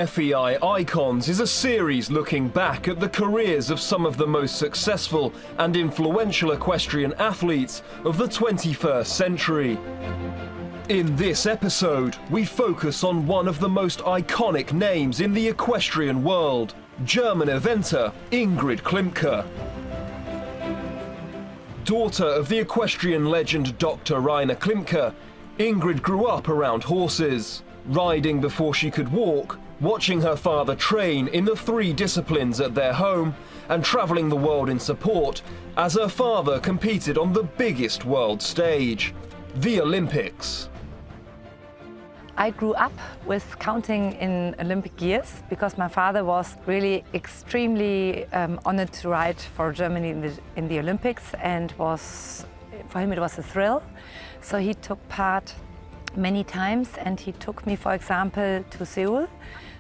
FEI Icons is a series looking back at the careers of some of the most successful and influential equestrian athletes of the 21st century. In this episode, we focus on one of the most iconic names in the equestrian world, German eventer Ingrid Klimke. Daughter of the equestrian legend Dr. Rainer Klimke, Ingrid grew up around horses, riding before she could walk, watching her father train in the 3 disciplines at their home, and travelling the world in support as her father competed on the biggest world stage, the Olympics. I grew up with counting in Olympic years because my father was really extremely honored to ride for Germany in the Olympics, and for him it was a thrill. So he took part many times, and he took me, for example, to Seoul,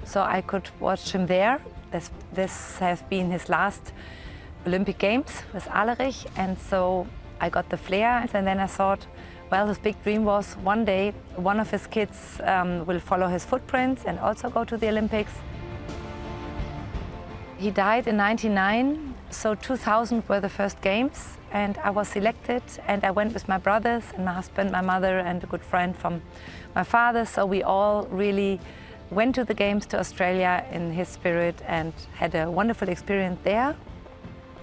so I could watch him there. This has been his last Olympic Games with Alerich, and so I got the flair, and then I thought, well, his big dream was one day one of his kids will follow his footprints and also go to the Olympics. He died in '99, so 2000 were the first games, and I was selected, and I went with my brothers and my husband, my mother, and a good friend from my father, so we all really went to the games to Australia in his spirit and had a wonderful experience there.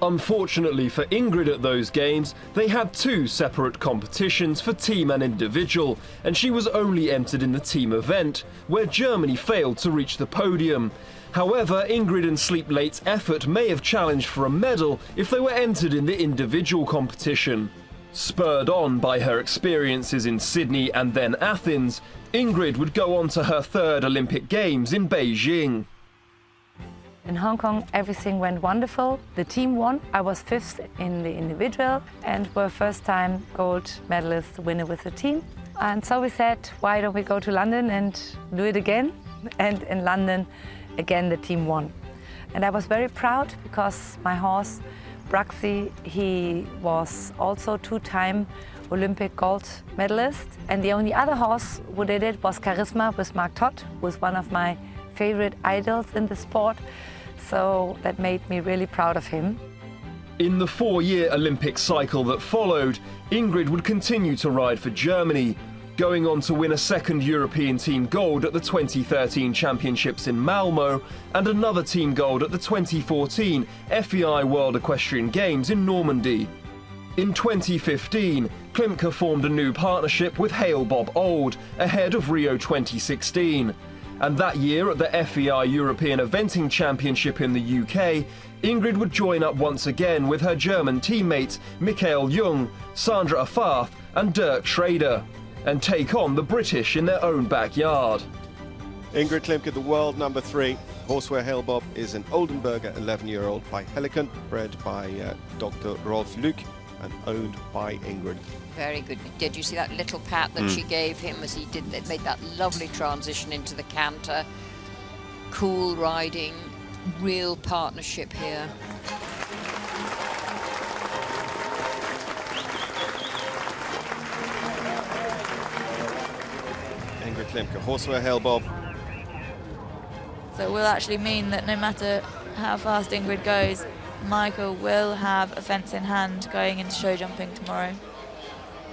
Unfortunately for Ingrid at those games, they had 2 separate competitions for team and individual, and she was only entered in the team event, where Germany failed to reach the podium. However, Ingrid and Sleep Late's effort may have challenged for a medal if they were entered in the individual competition. Spurred on by her experiences in Sydney and then Athens, Ingrid would go on to her 3rd Olympic Games in Beijing. In Hong Kong, everything went wonderful. The team won. I was 5th in the individual and were first-time gold medalist winner with the team. And so we said, why don't we go to London and do it again? And in London, again, the team won. And I was very proud because my horse, Braxi, he was also 2-time Olympic gold medalist. And the only other horse who did it was Charisma with Mark Todd, who was one of my favorite idols in the sport. So that made me really proud of him. In the 4-year Olympic cycle that followed, Ingrid would continue to ride for Germany, going on to win a 2nd European team gold at the 2013 Championships in Malmo and another team gold at the 2014 FEI World Equestrian Games in Normandy. In 2015, Klimke formed a new partnership with Hale Bob Old ahead of Rio 2016. And that year at the FEI European Eventing Championship in the UK, Ingrid would join up once again with her German teammates Michael Jung, Sandra Afarth and Dirk Schrader, and take on the British in their own backyard. Ingrid Klimke, the world number 3. Horseware Hale Bob is an Oldenburger 11-year-old by Helican, bred by Dr. Rolf Luc and owned by Ingrid. Very good. Did you see that little pat that she gave him as he did? It made that lovely transition into the canter. Cool riding, real partnership here. Ingrid Klimke, Horseware Hale Bob. So it will actually mean that no matter how fast Ingrid goes, Michael will have a fence in hand going into show jumping tomorrow.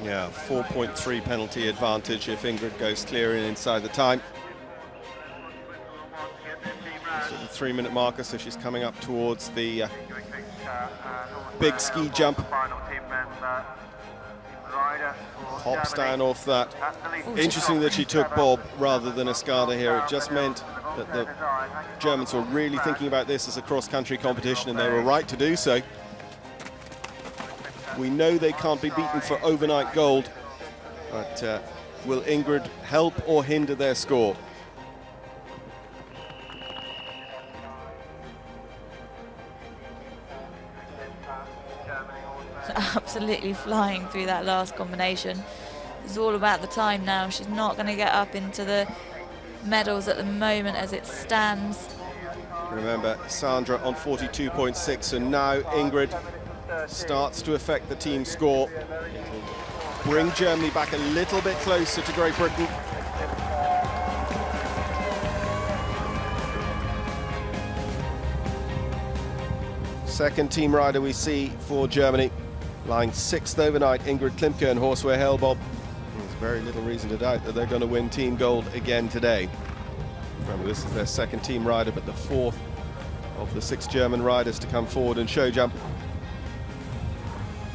Yeah, 4.3 penalty advantage if Ingrid goes clear and inside the time. So the 3-minute marker, so she's coming up towards the big ski jump. Hop stand off that. Interesting that she took Bob rather than Escada here. It just meant that the Germans were really thinking about this as a cross-country competition, and they were right to do so. We know they can't be beaten for overnight gold, but will Ingrid help or hinder their score? Absolutely flying through that last combination. It's all about the time now. She's not going to get up into the medals at the moment as it stands. Remember, Sandra on 42.6, so now Ingrid starts to affect the team score. It'll bring Germany back a little bit closer to Great Britain. Second team rider we see for Germany, lying 6th overnight, Ingrid Klimke and Horseware Hale Bob. There's very little reason to doubt that they're going to win team gold again today. Remember, this is their second team rider, but the 4th of the 6 German riders to come forward and show jump.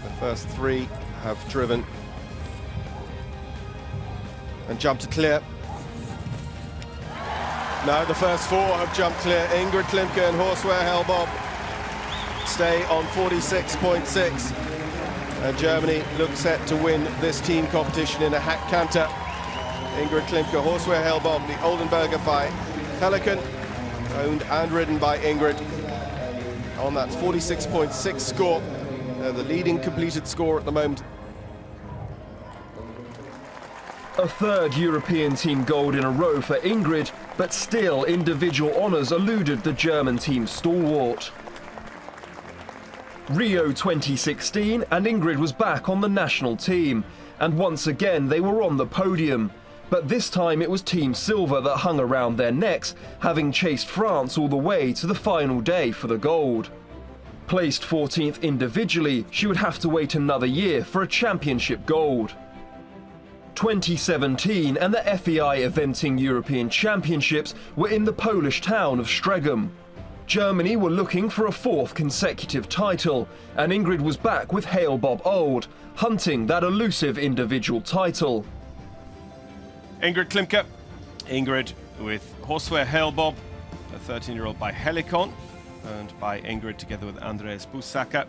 The first 3 have driven and jumped to clear. No, the first 4 have jumped clear. Ingrid Klimke and Horseware Hale Bob stay on 46.6. And Germany look set to win this team competition in a hack canter. Ingrid Klimke, Horseware Hale Bob, the Oldenburger by Pelican, owned and ridden by Ingrid. On that 46.6 score, the leading completed score at the moment. A third European team gold in a row for Ingrid, but still individual honours eluded the German team stalwart. Rio 2016 and Ingrid was back on the national team, and once again they were on the podium. But this time it was Team Silver that hung around their necks, having chased France all the way to the final day for the gold. Placed 14th individually, she would have to wait another year for a championship gold. 2017 and the FEI Eventing European Championships were in the Polish town of Strzegom. Germany were looking for a 4th consecutive title, and Ingrid was back with Hale Bob Old, hunting that elusive individual title. Ingrid Klimke. Ingrid with Horseware Hale Bob, a 13-year-old by Helicon, owned by Ingrid together with Andreas Busacker.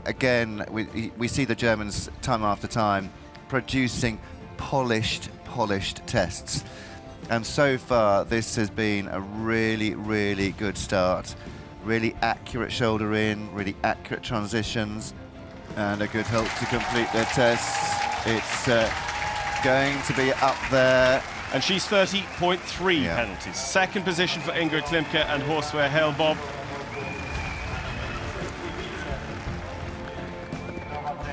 Again, we see the Germans time after time producing polished tests. And so far, this has been a really, really good start. Really accurate shoulder in, really accurate transitions, and a good help to complete their tests. It's going to be up there. And she's 30.3 penalties. Second position for Ingrid Klimke and Horseware Hale Bob.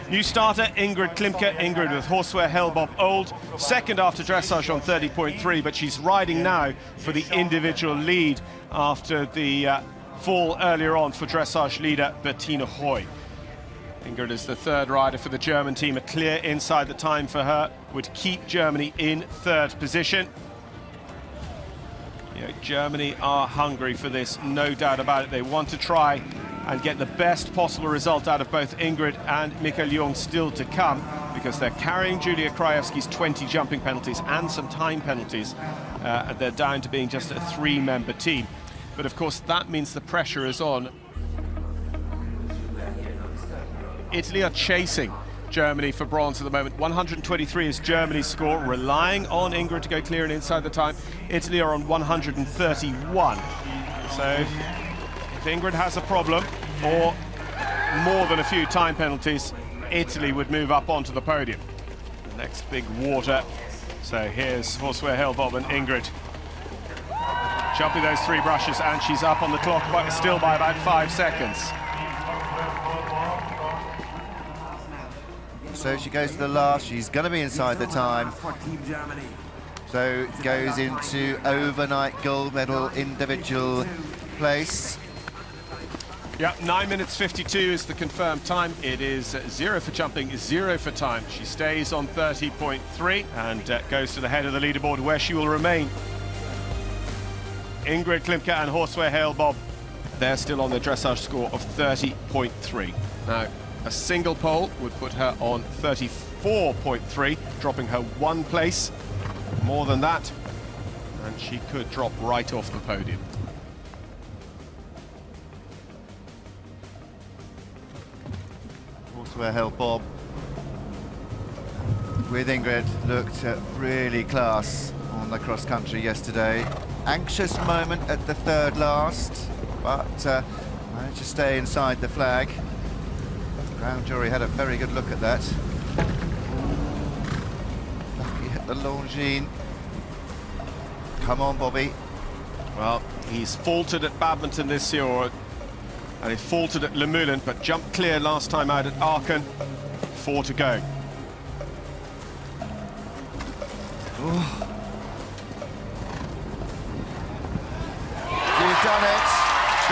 New starter, Ingrid Klimke. Ingrid with Horseware Hale Bob Old. Second after dressage on 30.3, but she's riding now for the individual lead after the fall earlier on for dressage leader Bettina Hoy. Ingrid is the third rider for the German team. A clear inside the time for her would keep Germany in third position. You know, Germany are hungry for this, no doubt about it. They want to try and get the best possible result out of both Ingrid and Michael Jung still to come, because they're carrying Julia Krajewski's 20 jumping penalties and some time penalties. They're down to being just a 3-member team. But of course, that means the pressure is on. Italy are chasing Germany for bronze at the moment. 123 is Germany's score, relying on Ingrid to go clear and inside the time. Italy are on 131. So if Ingrid has a problem, or more than a few time penalties, Italy would move up onto the podium. The next big water. So here's Horseware Hale Bob and Ingrid. Jumping those 3 brushes, and she's up on the clock, but still by about 5 seconds. So she goes to the last, she's going to be inside the time. So goes into overnight gold medal individual place. Yeah, 9 minutes 52 is the confirmed time. It is 0 for jumping, 0 for time. She stays on 30.3 and goes to the head of the leaderboard, where she will remain. Ingrid Klimke and Horseware Hale Bob, they're still on the dressage score of 30.3. Now, a single pole would put her on 34.3, dropping her 1 place. More than that, and she could drop right off the podium. Horseware Hale Bob with Ingrid looked really class on the cross country yesterday. Anxious moment at the third last, but managed to stay inside the flag. The ground jury had a very good look at that. Lucky hit the Longines. Come on, Bobby. Well, he's faltered at Badminton this year, and he faltered at Le Moulin, but jumped clear last time out at Aachen. 4 to go. You've done it.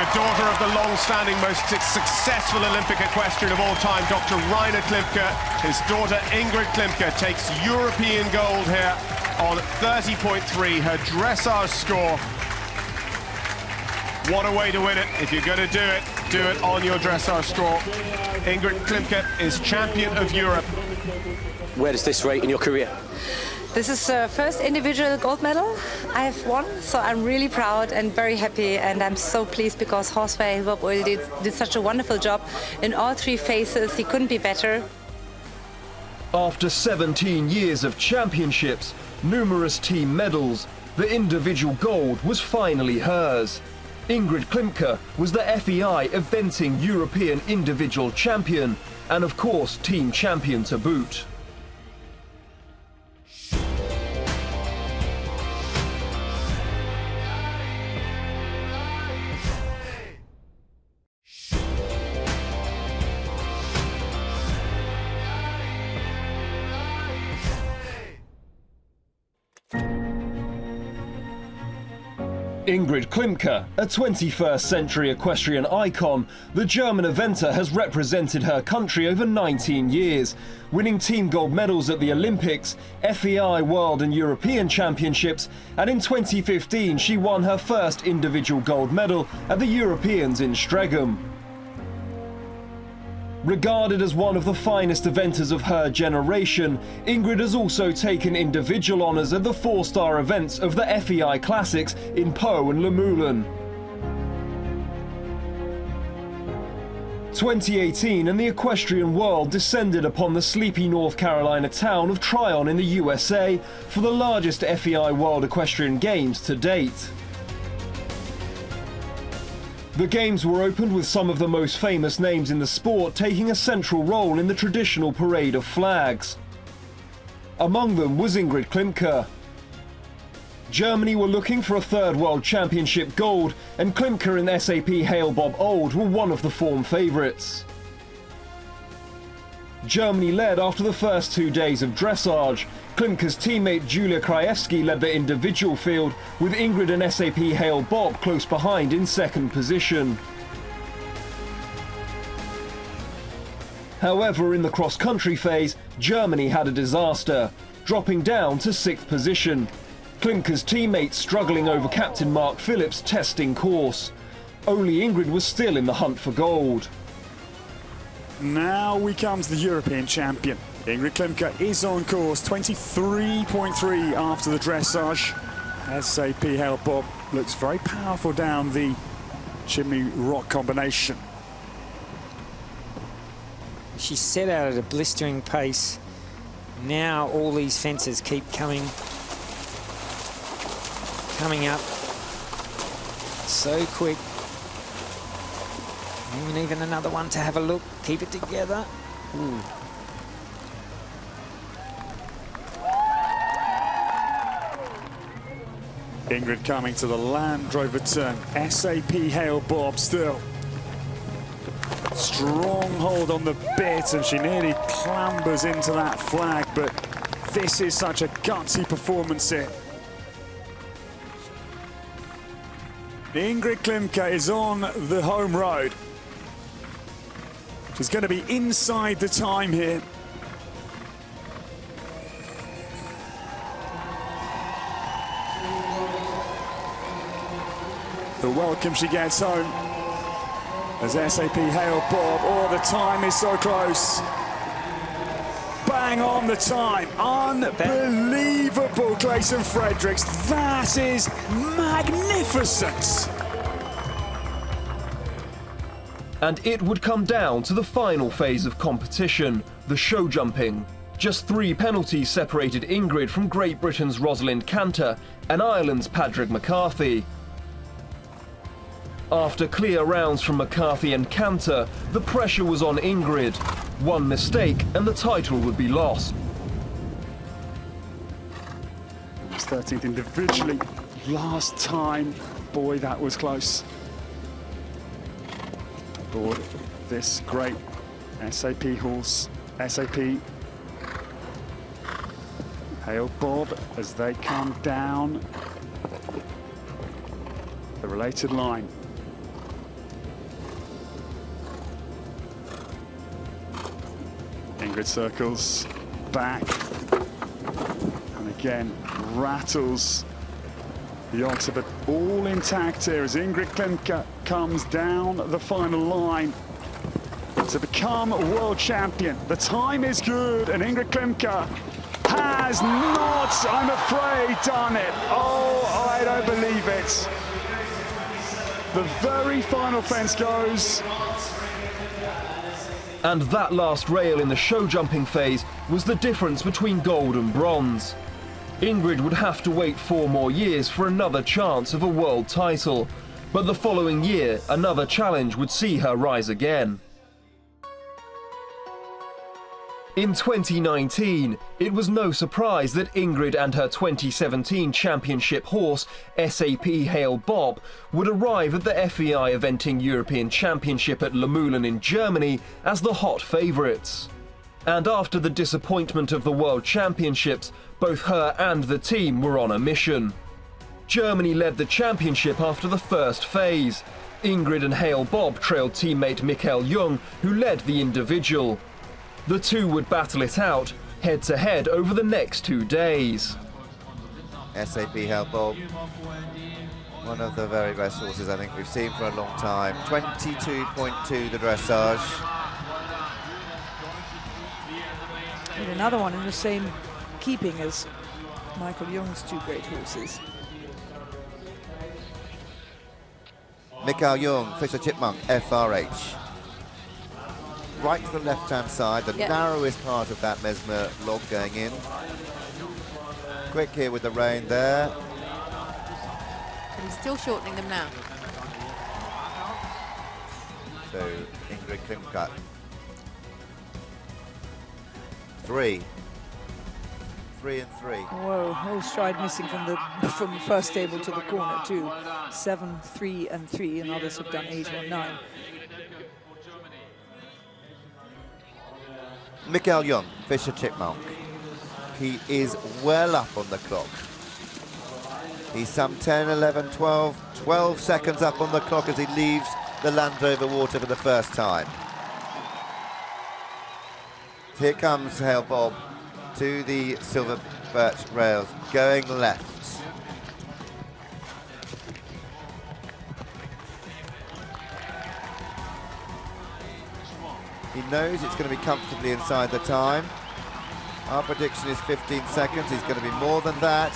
the daughter of the long-standing, most successful Olympic equestrian of all time, Dr. Rainer Klimke. His daughter Ingrid Klimke takes European gold here on 30.3, her dressage score. What a way to win it. If you're going to do it on your dressage score. Ingrid Klimke is champion of Europe. Where does this rate in your career? This is the first individual gold medal I've won, so I'm really proud and very happy, and I'm so pleased because Horseware Hale Bob Old did such a wonderful job in all three phases. He couldn't be better. After 17 years of championships, numerous team medals, the individual gold was finally hers. Ingrid Klimke was the FEI Eventing European Individual Champion, and of course team champion to boot. Ingrid Klimke, a 21st century equestrian icon, the German eventer has represented her country over 19 years, winning team gold medals at the Olympics, FEI World and European Championships, and in 2015 she won her first individual gold medal at the Europeans in Strzegom. Regarded as one of the finest eventers of her generation, Ingrid has also taken individual honours at the 4-star events of the FEI Classics in Po and Le Moulin. 2018 and the equestrian world descended upon the sleepy North Carolina town of Tryon in the USA for the largest FEI World Equestrian Games to date. The Games were opened with some of the most famous names in the sport taking a central role in the traditional parade of flags. Among them was Ingrid Klimke. Germany were looking for a third World Championship gold, and Klimke and SAP Hale Bob Old were one of the form favourites. Germany led after the first 2 days of dressage. Klimke's teammate Julia Krajewski led the individual field, with Ingrid and SAP Hale Bob close behind in second position. However, in the cross-country phase, Germany had a disaster, dropping down to 6th position. Klimke's teammates struggling over Captain Mark Phillips' testing course. Only Ingrid was still in the hunt for gold. Now we come to the European champion. Ingrid Klimke is on course, 23.3 after the dressage. SAP Hale Bob looks very powerful down the chimney rock combination. She set out at a blistering pace. Now all these fences keep coming up so quick. And even another one to have a look. Keep it together. Ooh. Ingrid coming to the Land Rover turn. SAP Hale Bob still. Strong hold on the bit, and she nearly clambers into that flag, but this is such a gutsy performance here. Ingrid Klimke is on the home road. She's going to be inside the time here. The welcome she gets home as SAP Hale Bob. Oh, the time is so close. Bang on the time. Unbelievable, Clayton Fredericks. That is magnificent. And it would come down to the final phase of competition, the show jumping. Just 3 penalties separated Ingrid from Great Britain's Rosalind Cantor and Ireland's Padraig McCarthy. After clear rounds from McCarthy and Cantor, the pressure was on Ingrid. One mistake and the title would be lost. 13th individually. Last time, boy, that was close. For this great SAP horse, SAP Hale Bob, as they come down the related line. Ingrid circles back. And again, rattles the oxer, but all intact here as Ingrid Klimke comes down the final line to become a world champion. The time is good, and Ingrid Klimke has not, I'm afraid, done it. Oh, I don't believe it. The very final fence goes. And that last rail in the show jumping phase was the difference between gold and bronze. Ingrid would have to wait 4 more years for another chance of a world title, but the following year another challenge would see her rise again. In 2019, it was no surprise that Ingrid and her 2017 championship horse, FEI Hale Bob, would arrive at the FEI Eventing European Championship at Le Moulin in Germany as the hot favourites. And after the disappointment of the World Championships, both her and the team were on a mission. Germany led the championship after the first phase. Ingrid and Hale Bob trailed teammate Michael Jung, who led the individual. The two would battle it out, head-to-head over the next 2 days. FEI Hale Bob, one of the very best horses I think we've seen for a long time. 22.2 the dressage. And another one in the same keeping as Michael Jung's 2 great horses. Michael Jung, Fisher Chipmunk, FRH. Right to the left-hand side, the narrowest part of that Mesmer log going in. Quick here with the rein there. But he's still shortening them now. So Ingrid Klimke. 3. 3 and 3. Whoa, whole stride missing from the first stable to the corner too. 7, 3 and 3, and others have done 8 or 9. Michael Jung, Fisher Chipmunk. He is well up on the clock. He's some 10, 11, 12 seconds up on the clock as he leaves the Land Rover water for the first time. Here comes Hale Bob to the silver birch rails, going left. He knows it's going to be comfortably inside the time. Our prediction is 15 seconds. He's going to be more than that.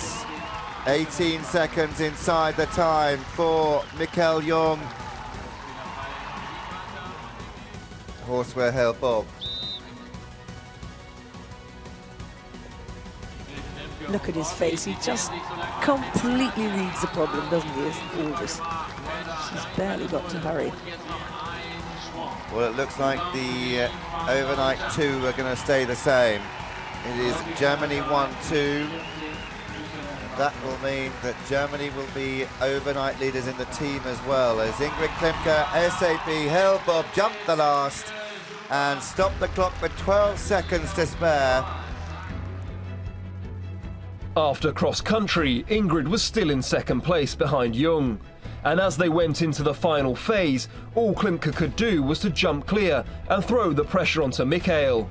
18 seconds inside the time for Michael Jung. Horseware Hale Bob. Look at his face. He just completely reads the problem, doesn't he? It's gorgeous. She's barely got to hurry. Well, it looks like the overnight 2 are going to stay the same. It is Germany 1-2. That will mean that Germany will be overnight leaders in the team as well, as Ingrid Klimke, FEI Hale Bob jumped the last and stopped the clock with 12 seconds to spare. After cross-country, Ingrid was still in second place behind Jung. And as they went into the final phase, all Klimke could do was to jump clear and throw the pressure onto Michael.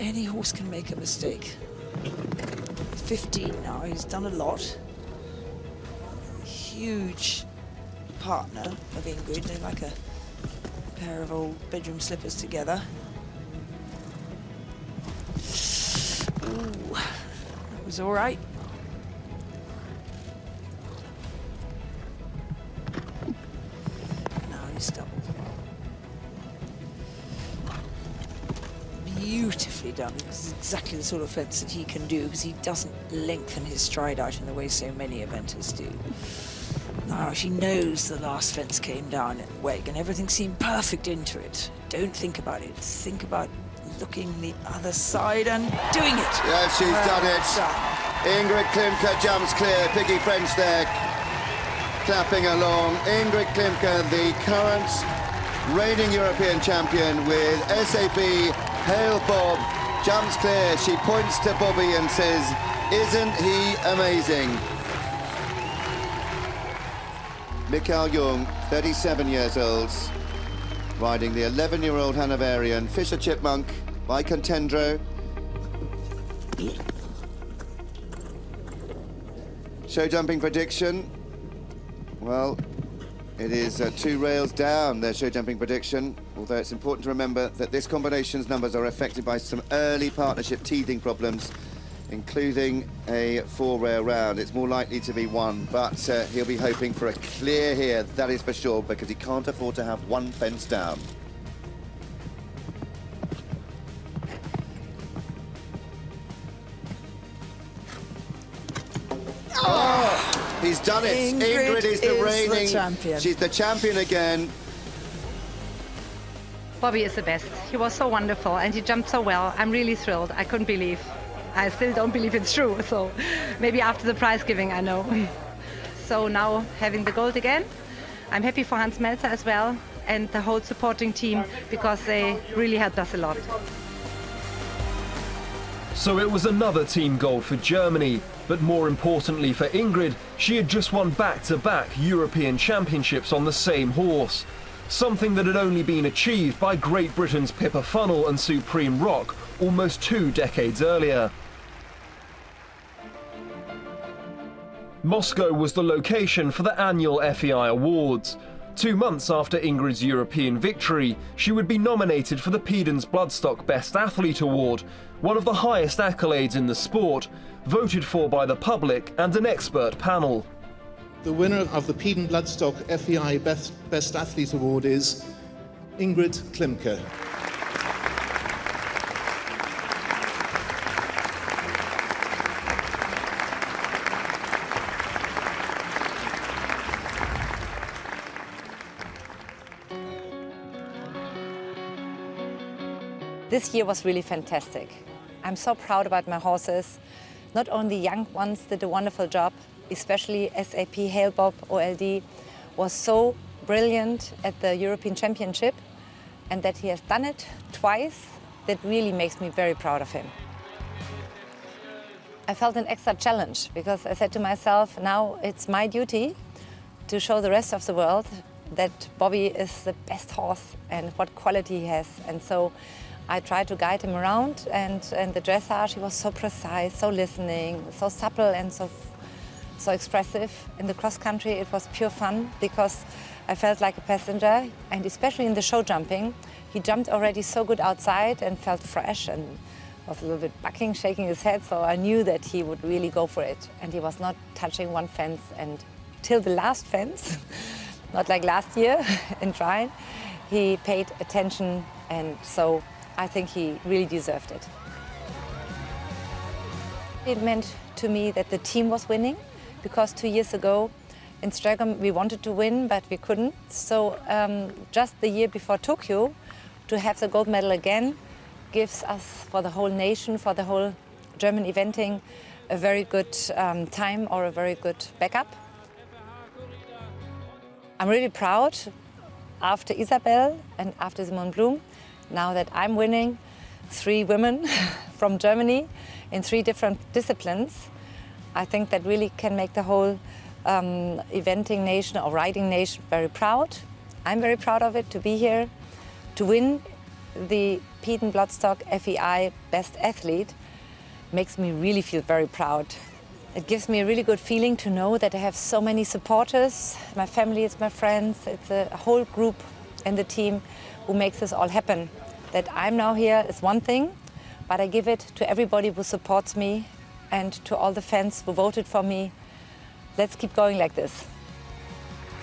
Any horse can make a mistake. He's 15 now, he's done a lot. Huge partner of Ingrid, they're like a pair of old bedroom slippers together. Ooh, that was all right. Now he's doubled. Beautifully done. This is exactly the sort of fence that he can do, because he doesn't lengthen his stride out in the way so many eventers do. Now she knows the last fence came down at Weg and everything seemed perfect into it. Don't think about it. Think about looking the other side and doing it. Yeah, she's done it. Ingrid Klimke jumps clear. Piggy French there, clapping along. Ingrid Klimke, the current reigning European champion, with FEI Hale Bob, jumps clear. She points to Bobby and says, "Isn't he amazing?" Mikkel Jung, 37 years old, riding the 11-year-old Hanoverian Fisher Chipmunk by Contendro. Show jumping prediction. Well, it is 2 rails down, their show jumping prediction, although it's important to remember that this combination's numbers are affected by some early partnership teething problems, including a 4-rail round. It's more likely to be 1, but he'll be hoping for a clear here, that is for sure, because he can't afford to have 1 fence down. Oh, he's done it. Ingrid is the reigning champion. She's the champion again. Bobby is the best. He was so wonderful and he jumped so well. I'm really thrilled. I couldn't believe. I still don't believe it's true, so maybe after the prize giving I know. So now having the gold again, I'm happy for Hans Melzer as well and the whole supporting team because they really helped us a lot. So it was another team gold for Germany, but more importantly for Ingrid, she had just won back-to-back European Championships on the same horse, something that had only been achieved by Great Britain's Pippa Funnell and Supreme Rock almost 2 decades earlier. Moscow was the location for the annual FEI Awards. 2 months after Ingrid's European victory, she would be nominated for the Pedon's Bloodstock Best Athlete Award, one of the highest accolades in the sport, voted for by the public and an expert panel. The winner of the Pedon Bloodstock FEI Best Athlete Award is Ingrid Klimke. This year was really fantastic. I'm so proud about my horses. Not only young ones did a wonderful job, especially SAP Hale Bob Old was so brilliant at the European Championship, and that he has done it twice, that really makes me very proud of him. I felt an extra challenge because I said to myself, now it's my duty to show the rest of the world that Bobby is the best horse and what quality he has. And so I tried to guide him around, and the dressage, he was so precise, so listening, so supple and so expressive. In the cross country it was pure fun because I felt like a passenger, and especially in the show jumping, he jumped already so good outside and felt fresh and was a little bit bucking, shaking his head, so I knew that he would really go for it. And he was not touching 1 fence, and till the last fence, not like last year in Trine, he paid attention, and so I think he really deserved it. It meant to me that the team was winning, because 2 years ago in Strzegom we wanted to win, but we couldn't. So just the year before Tokyo, to have the gold medal again gives us, for the whole nation, for the whole German eventing, a very good time or a very good backup. I'm really proud, after Isabel and after Simone Blum, now that I'm winning 3 women from Germany in 3 different disciplines. I think that really can make the whole eventing nation or riding nation very proud. I'm very proud of it, to be here, to win the Pedon Bloodstock FEI Best Athlete makes me really feel very proud. It gives me a really good feeling to know that I have so many supporters. My family, it's my friends, it's a whole group in the team who makes this all happen. That I'm now here is one thing, but I give it to everybody who supports me and to all the fans who voted for me. Let's keep going like this.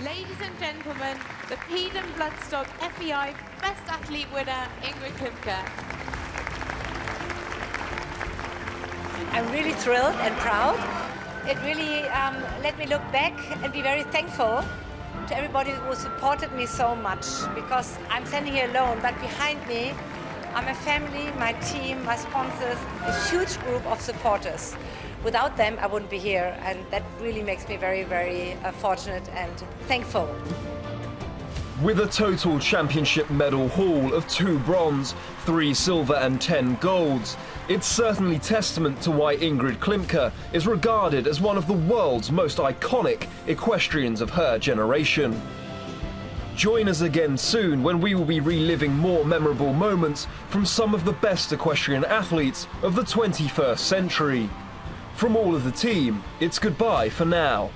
Ladies and gentlemen, the Pedon Bloodstock FEI Best Athlete winner, Ingrid Klimke. I'm really thrilled and proud. It really let me look back and be very thankful to everybody who supported me so much, because I'm standing here alone, but behind me are my family, my team, my sponsors, a huge group of supporters. Without them, I wouldn't be here, and that really makes me very, very fortunate and thankful. With a total championship medal haul of 2 bronze, 3 silver and 10 golds, it's certainly testament to why Ingrid Klimke is regarded as one of the world's most iconic equestrians of her generation. Join us again soon when we will be reliving more memorable moments from some of the best equestrian athletes of the 21st century. From all of the team, it's goodbye for now.